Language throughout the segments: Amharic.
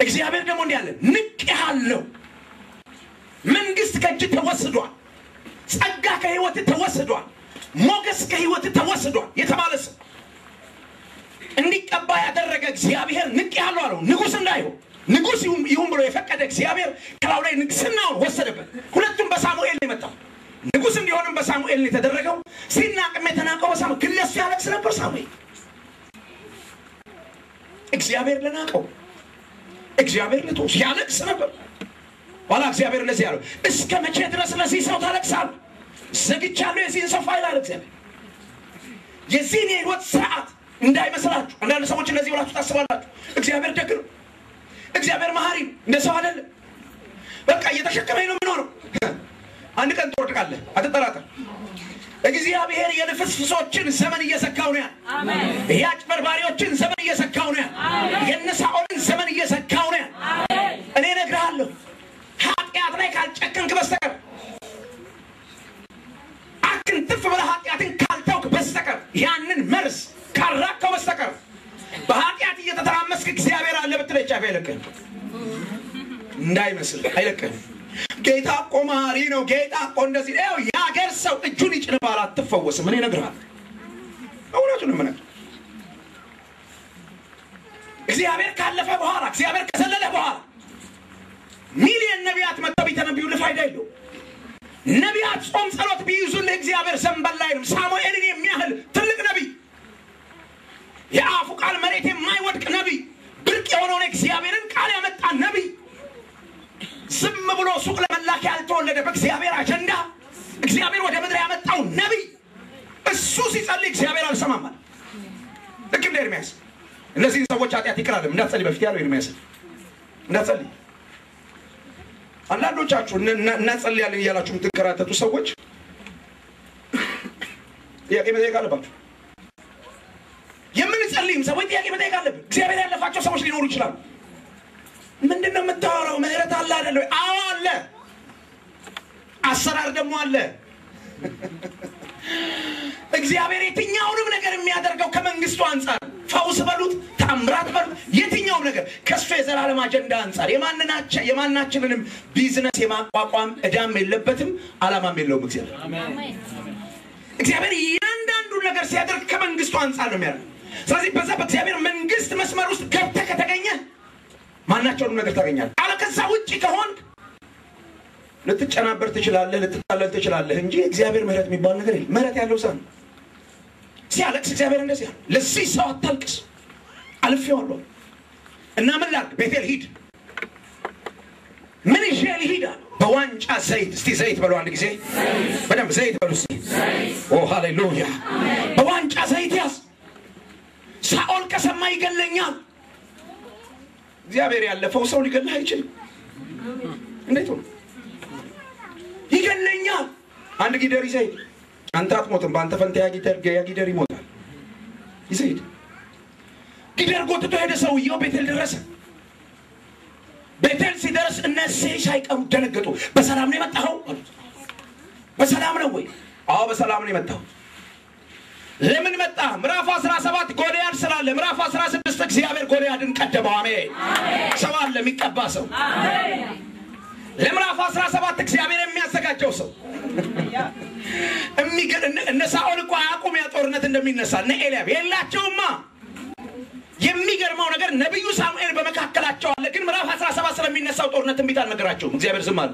እግዚአብሔር ደግሞ እንዲህ አለ ንቄሃለሁ መንግስት ከእጅ ተወስዷል ጸጋ ከህይወት ተወስዷል ሞገስ ከህይወት ተወስዷል የተባለስ እንዲቀባ ያደረገ እግዚአብሔር ንቄሃለሁ አለው ንጉስ እንዳይሆን ንጉስ ይሁን ብሎ የፈቀደ እግዚአብሔር ከላው ላይ ንግስናውን ወሰደበት ሁለቱም በሳሙኤል ነው የመጣው ንጉስ እንዲሆንም በሳሙኤል ነው የተደረገው ሲናቅም የተናቀው በሳሙኤል ግለስ ያለቅስ ነበር ሳሙኤል እግዚአብሔር ለናቀው እግዚአብሔር ለቶስ ያለቅስ ነበር ዋላ እግዚአብሔር ለዚህ ያለው እስከ መቼ ድረስ ለዚህ ሰው ታለቅሳለህ ዘግቻለሁ የዚህን ሰው ፋይል አለ እግዚአብሔር የዚህን የህይወት ሰዓት እንዳይመስላችሁ አንዳንድ ሰዎች እንደዚህ ብላችሁ ታስባላችሁ እግዚአብሔር ደግ ነው እግዚአብሔር መሐሪ እንደሰው አይደለም በቃ እየተሸከመኝ ነው የሚኖረው አንድ ቀን ትወድቃለህ አትጠራጠር እግዚአብሔር የልፍስፍሶችን ዘመን እየዘጋው ነው አሜን የአጭበርባሪዎችን ዘመን እየዘጋው ነው አሜን የነሳኦልን ዘመን እየዘጋው ነው አሜን እኔ እነግርሃለሁ ኃጢአት ላይ ካልጨከንክ በስተቀር አክንትፍ ብለህ ኃጢአትን ካልተውክ በስተቀር ያንን መርዝ ካራከው በስተቀር በኃጢአት እየተተራመስክ እግዚአብሔር አለ ብትለይ ጫፍ አይለቅህም እንዳይመስል አይለቅህም ጌታ እኮ መሐሪ ነው ጌታ እኮ እንደዚህ ነው ያገር ሰው እጁን ይጭንባል አትፈወስም እኔ እነግርሃለሁ እውነቱን ምን እግዚአብሔር ካለፈ በኋላ እግዚአብሔር ከሰለለ በኋላ ሚሊዮን ነቢያት መጥተው ቢተነብዩ ለፋይዳ የለው ነቢያት ጾም ጸሎት ቢይዙልህ እግዚአብሔር ዘንበል አይልም ሳሙኤልን የሚያህል ትልቅ ነቢይ የአፉ ቃል መሬት የማይወድቅ ነቢይ ብርቅ የሆነውን እግዚአብሔርን ቃል ያመጣ ነቢይ ዝም ብሎ ሱቅ ለመላክ ያልተወለደ በእግዚአብሔር አጀንዳ እግዚአብሔር ወደ ምድር ያመጣው ነቢይ እሱ ሲጸልይ እግዚአብሔር አልሰማም ልክ እንደ ኤርምያስ እነዚህ ሰዎች ኃጢአት ይቅራለም እንዳትጸልይ በፊት ያለው ኤርምያስ እንዳትጸልይ አንዳንዶቻችሁ እናጸልያለን እያላችሁ የምትከራተቱ ሰዎች ጥያቄ መጠየቅ አለባችሁ የምንጸልይም ሰዎች ጥያቄ መጠየቅ አለብን እግዚአብሔር ያለፋቸው ሰዎች ሊኖሩ ይችላሉ ምንድነው የምታወራው ምህረት አለ አይደል አዎ አለ አሰራር ደግሞ አለ እግዚአብሔር የትኛውንም ነገር የሚያደርገው ከመንግስቱ አንፃር ፈውስ በሉት ታምራት በሉት የትኛውም ነገር ከሱ የዘላለም አጀንዳ አንፃር የማናችንንም ቢዝነስ የማቋቋም እዳም የለበትም አላማም የለውም እግዚአብሔር ያንዳንዱ ነገር ሲያደርግ ከመንግስቱ አንፃር ነው የሚያደርገው ስለዚህ በዛ በእግዚአብሔር መንግስት መስመር ውስጥ ገብተህ ከተገኘ ማናቸውንም ነገር ታገኛለህ አለከዛ ውጪ ከሆንክ ልትጨናበር ትችላለህ ልትጣለል ትችላለህ እንጂ እግዚአብሔር ምህረት የሚባል ነገር የለም ምህረት ያለው ሰው ሲያለቅስ እግዚአብሔር እንደዚህ ያለው ለዚህ ሰው አታልቅስ አልፌዋለሁ እና ምን ላድርግ ቤቴል ሂድ ምን ይዤ ልሂድ በዋንጫ ዘይት እስቲ ዘይት በሉ አንድ ጊዜ በደንብ ዘይት በሉ እስቲ ኦ ሃሌሉያ በዋንጫ ዘይት ያዝ ሳኦል ከሰማ ይገለኛል እግዚአብሔር ያለፈው ሰው ሊገለህ አይችልም እንዴት ነው ይገለኛል አንድ ጊደር ይዘይድ አንተ አትሞትም በአንተ ፈንታ ያጊደር ይሞታል ይዘይድ ጊደር ጎትቶ ሄደ ሰውየው ቤቴል ደረሰ ቤቴል ሲደርስ እነዚህ ሳይቀሩ ደነገጡ በሰላም ነው የመጣኸው በሰላም ነው ወይ አዎ በሰላም ነው የመጣው ለምን መጣ ምዕራፍ 17 ጎልያድ ስላለ ምዕራፍ 16 እግዚአብሔር ጎልያድን ቀደመው አሜን ሰው አለ የሚቀባ ሰው አሜን ለምዕራፍ 17 እግዚአብሔር የሚያዘጋጀው ሰው እነ ሳኦል እኮ አያውቁም ያ ጦርነት እንደሚነሳ እነ ኤልያብ የላቸውማ የሚገርመው ነገር ነብዩ ሳሙኤል በመካከላቸው አለ ግን ምዕራፍ 17 ስለሚነሳው ጦርነት እንቢት አልነገራቸውም እግዚአብሔር ዝም አለ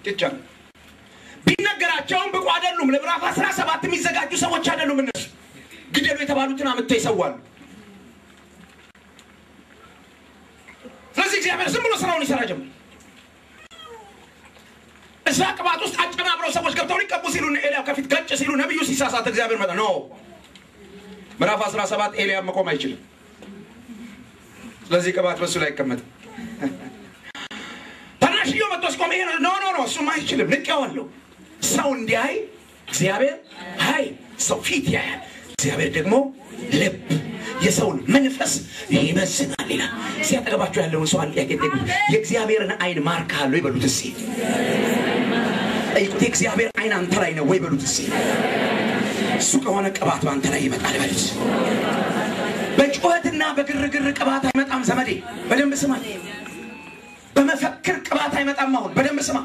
ብቻ ቢነገራቸውም ብቁ አይደሉም ለምዕራፍ 17 የሚዘጋጁ ሰዎች አይደሉም እነሱ ግደሉ የተባሉትን አመጣው ይሰዋሉ ስለዚህ እግዚአብሔር ዝም ብሎ ስራውን ይሰራ ጀመረ እዛ ቅባት ውስጥ አጨናብረው ሰዎች ገብተው ሊቀቡ ሲሉ ኤልያብ ከፊት ገጭ ሲሉ ነብዩ ሲሳሳት እግዚአብሔር መጣ ነው ምዕራፍ 17 ኤልያብ መቆም አይችልም ስለዚህ ቅባት በሱ ላይ ይቀመጥ ታናሽዮ መጥቶ ቆም ይሄ ነው እሱም አይችልም ንቀዋለሁ ሰው እንዲያይ እግዚአብሔር ሃይ ሰው ፊት ያያል እግዚአብሔር ደግሞ ልብ የሰውን መንፈስ ይመዝናል ይላል ሲያጠገባችሁ ያለውን ሰው አልያገደግ የእግዚአብሔርን አይን ማርካሉ ይበሉት እስቲ አይቁት የእግዚአብሔር አይን አንተ ላይ ነው ወይ በሉት እስቲ እሱ ከሆነ ቅባት ባንተ ላይ ይመጣል በሉት በግርግር ቅባት አይመጣም ዘመዴ በደንብ ስማ በመፈክር ቅባት አይመጣም አሁን በደንብ ስማ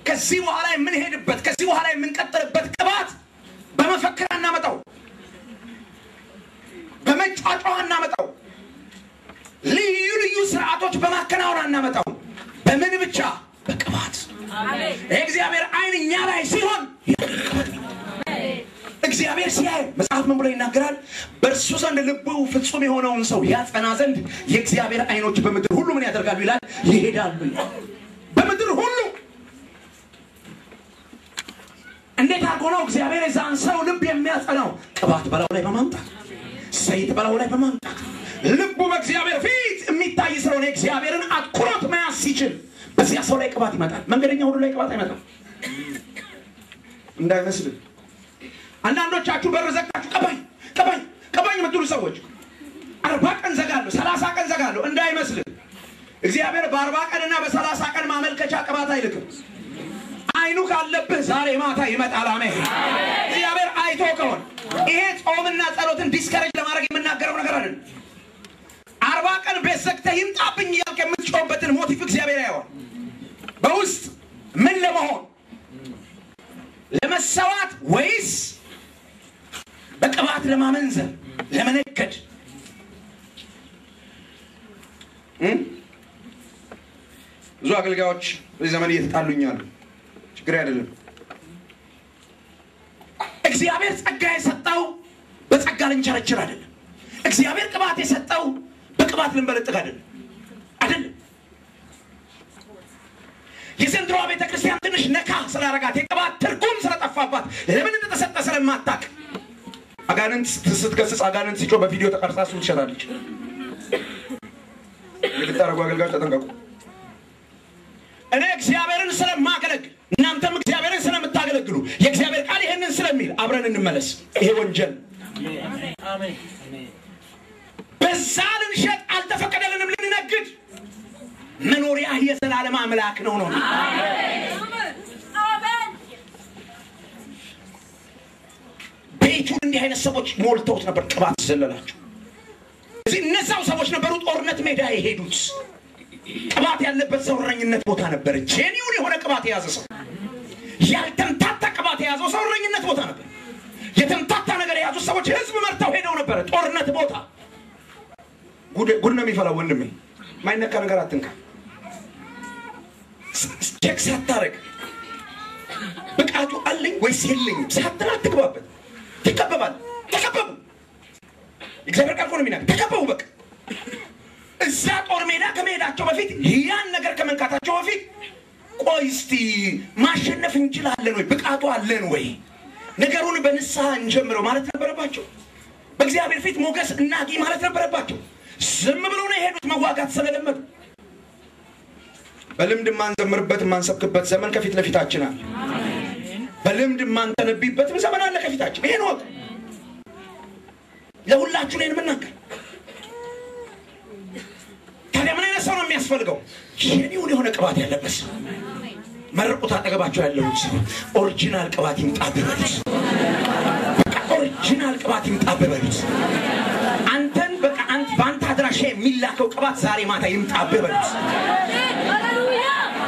ከዚህ በኋላ የምንሄድበት ከዚህ በኋላ የምንቀጥልበት ቅባት በመፈክር እናመጣው በመጫጫው እናመጣው ልዩ ልዩ ስርዓቶች በማከናወን እናመጣው በምን ብቻ በቅባት አሜን እግዚአብሔር አይንኛ ላይ ሲሆን እግዚአብሔር ሲያይ መጽሐፍ ምን ብሎ ይናገራል በእርሱ ዘንድ ልቡ ፍጹም የሆነውን ሰው ያጸና ዘንድ የእግዚአብሔር አይኖች በመድር ሁሉ ምን ያደርጋሉ ይላል ይሄዳሉ በመድር ሁሉ እንዴት አድርጎ ነው እግዚአብሔር የዛን ሰው ልብ የሚያጸናው ቅባት በላው ላይ በማምጣት ዘይት በላው ላይ በማምጣት ልቡ በእግዚአብሔር ፊት የሚታይ ስለሆነ እግዚአብሔርን አትኩሮት መያዝ ሲችል በዚያ ሰው ላይ ቅባት ይመጣል መንገደኛ ሁሉ ላይ ቅባት አይመጣም እንዳይመስል አንዳንዶቻችሁ በር ዘግታችሁ ቀባኝ የምትሉ ሰዎች 40 ቀን ዘጋሉ 30 ቀን ዘጋሉ እንዳይመስል እግዚአብሔር በ40 ቀንና በ30 ቀን ማመልከቻ ቅባት አይልክም አይኑ ካለብህ ዛሬ ማታ ይመጣል አሜን እግዚአብሔር አይቶ ከሆነ ይሄ ጾምና ጸሎትን ዲስከሬጅ ለማድረግ የምናገረው ነገር አይደለም 40 ቀን በዘግተህ ይምጣብኝ ያልከ የምትጮህበትን ሞቲቭ እግዚአብሔር ያየዋል በውስጥ ምን ለመሆን ለመሰዋት ወይስ በቅባት ለማመንዘር ለመነገድ ብዙ አገልጋዮች በዚህ ዘመን እየተጣሉኛሉ ችግር አይደለም እግዚአብሔር ጸጋ የሰጠው በጸጋ ልንቸረችር አይደለም እግዚአብሔር ቅባት የሰጠው በቅባት ልንበለጥግ አይደለም የዘንድሮ ቤተክርስቲያን ትንሽ ነካ ስላረጋት የቅባት ትርጉም ስለጠፋባት ለምን እንደተሰጠ ስለማታውቅ አጋንንት ስትገስጽ አጋንንት ሲጮህ በቪዲዮ ተቀርጻ እሱን ትሸጣለች የምታረጉ አገልጋዮች ተጠንቀቁ እኔ እግዚአብሔርን ስለማገለግል እናንተም እግዚአብሔርን ስለምታገለግሉ የእግዚአብሔር ቃል ይሄንን ስለሚል አብረን እንመለስ ይሄ ወንጀል አሜን በዛ ልንሸጥ አልተፈቀደልንም ልንነግድ መኖሪያ የዘላለም አምላክ ነው አሜን ቤቱን እንዲህ አይነት ሰዎች ሞልተውት ነበር ቅባት ዘለላቸው እዚህ እነዛው ሰዎች ነበሩ ጦርነት ሜዳ የሄዱት ቅባት ያለበት ሰውረኝነት ቦታ ነበር ጄኒውን የሆነ ቅባት የያዘ ሰው ያልተምታታ ቅባት የያዘው ሰውረኝነት ቦታ ነበር የተምታታ ነገር የያዙ ሰዎች ህዝብ መርተው ሄደው ነበር ጦርነት ቦታ ጉድ ነው የሚፈላው ወንድሜ ማይነካ ነገር አትንካ ቼክ ሳታረግ ብቃቱ አለኝ ወይስ የለኝም ሳትናት ትግባበት ተከበቡ እግዚአብሔር ቃል ነው የሚናገር ተከበቡ በቃ እዛ ጦር ሜዳ ከመሄዳቸው በፊት ያን ነገር ከመንካታቸው በፊት ቆይ እስቲ ማሸነፍ እንችላለን ወይ ብቃቱ አለን ወይ ነገሩን በንስሐ እንጀምረው ማለት ነበረባቸው በእግዚአብሔር ፊት ሞገስ እናቂ ማለት ነበረባቸው ዝም ብለው ነው የሄዱት መዋጋት ስለለመዱ በልምድ ማንዘምርበት ማንሰብክበት ዘመን ከፊት ለፊታችን አለ በልምድ ማንተነብይበት ዘመን አለ ከፊታችን ይሄ ነው ለሁላችሁ ነው የምናገር ታዲያ ምን አይነት ሰው ነው የሚያስፈልገው ጄኒውን የሆነ ቅባት ያለበት መርቁት አጠገባቸው ያለው ኦሪጂናል ቅባት ይምጣበት ኦሪጂናል ቅባት ይምጣበት አንተን በቃ አንተ ባንተ አድራሻ የሚላከው ቅባት ዛሬ ማታ ይምጣበት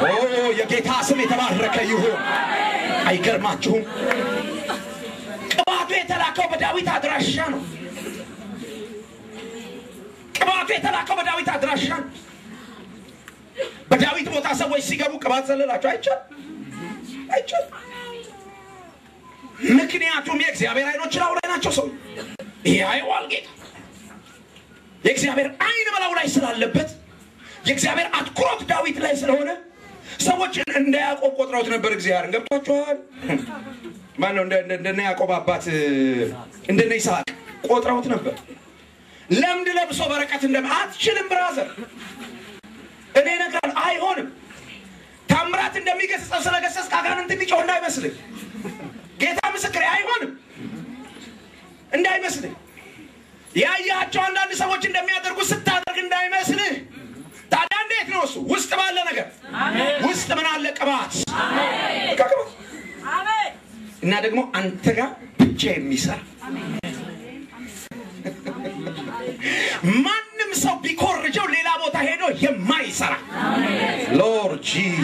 ኦ የጌታ ስም የተባረከ ይሁን አይገርማችሁም ቅባቱ የተላከው በዳዊት አድራሻ ነው ቅባቱ የተላከው በዳዊት አድራሻ ነው በዳዊት ቦታ ሰዎች ሲገቡ ቅባት ዘለላቸው አይቻል ምክንያቱም የእግዚአብሔር አይኖች ላይ ናቸው ሰው ያይዋል ጌታ የእግዚአብሔር አይን በላው ላይ ስላለበት የእግዚአብሔር አትኩሮት ዳዊት ላይ ስለሆነ ሰዎች እንደ ያዕቆብ ቆጥረውት ነበር እግዚአብሔርን ገብቷቸዋል ማን ነው እንደ ያዕቆብ አባት እንደ ይስሐቅ ቆጥረውት ነበር ለምድ ለብሶ በረከት አትችልም ብራዘር እኔ ነገር አይሆንም ታምራት እንደሚገስጽ ስለገሰጽ አጋንንት ቢጮህ እንዳይመስልህ ጌታ ምስክሬ አይሆንም እንዳይመስልህ ያያቸው አንዳንድ ሰዎች እንደሚያደርጉ ስታደርግ እንዳይመስልህ ታዲያ እንዴት ነው እሱ ውስጥ ባለ ነገር አሜን ውስጥ ምን አለ ቅባት አሜን አሜን እና ደግሞ አንተ ጋር ብቻ የሚሰራ አሜን ማንም ሰው ቢኮርጀው ሌላ ቦታ ሄዶ የማይሰራ ሎርድ ጂሰስ